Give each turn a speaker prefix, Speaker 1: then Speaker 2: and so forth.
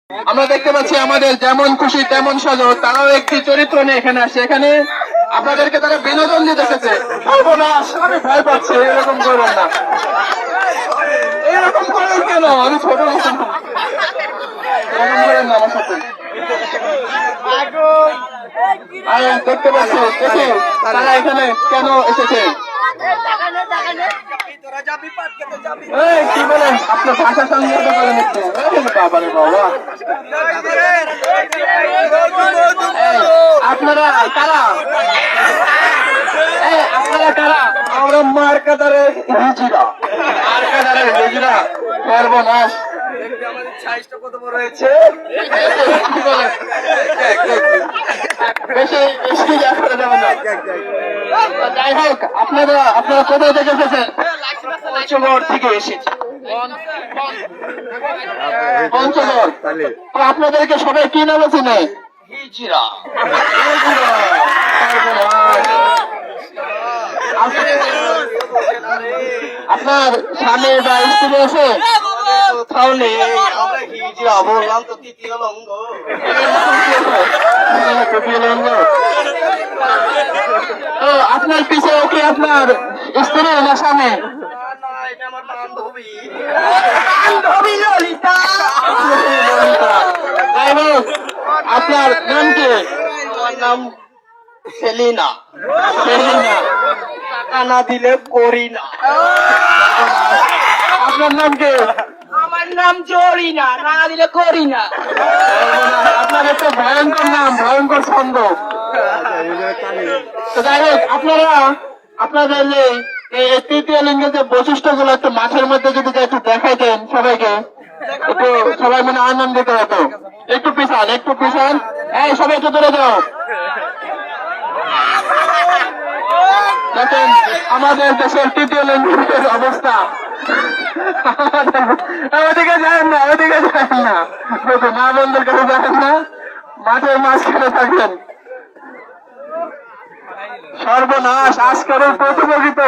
Speaker 1: আমরা দেখতে পাচ্ছি আমাদের যেমন খুশি তেমন সাজো, তারাও একটি চরিত্র নিয়ে এখানে আসছে। এখানে আপনাদেরকে তারা বিনোদন দিতে এসেছে। সর্বনাশ, আমি ভয় পাচ্ছি, এরকম করবেন না, এরকম করেন কেন? আমি ছোট মতন এরকম করেন না আমার সাথে। আমি দেখতে পাচ্ছি, দেখি তারা এখানে কেন এসেছে। কি বলেন, আপনার ভাষা সংযত করেন একটু। বাবারে বাবা, আপনারা কারা? আপনারা কারা? আমরা মার্কাদারের হিজড়া, মার্কাদারের হিজড়া। সর্বনাশ, কত বড় হয়েছে। বেশি বেশি করে যাবেন না। যাই হোক, আপনারা কোথায় থেকে এসেছেন? পঞ্চগড় থেকে এসেছে। পঞ্চগড়। আপনাদেরকে সবাই কি নামে চিনে? হিজড়া। আপনার স্বামী বা স্ত্রী আছে? তাহলে হিজড়া বললাম তো, তৃতীয় লঙ্গ। আপনার পিছিয়ে কি আপনার স্ত্রী না স্বামী? আপনার নাম কি? নাম সেলিনা। সেলিনা, টাকা না দিলে করি না। আপনার নাম কি?
Speaker 2: আমার নাম জরিনা, না দিলে করি না।
Speaker 1: আপনার একটা ভয়ঙ্কর নাম, ভয়ঙ্কর ছন্দ। যাই হোক, আপনাদের যে তৃতীয় লিঙ্গের যে বৈশিষ্ট্য গুলো একটু মাঠের মধ্যে যদি একটু দেখাইতেন সবাইকে, একটু সবাই মানে আনন্দিত হতো। একটু পিছান, একটু পিছান। এই সবাই একটু দূরে যাও। দেখেন আমাদের দেশের তৃতীয় লিঙ্গের অবস্থা। ওদিকে যাবেন না, ওদিকে যাবেন না, মা বোনদের কাছে যাবেন না, মাঠের মাঝখানে থাকবেন। সর্বনাশ, আজকের প্রতিযোগিতা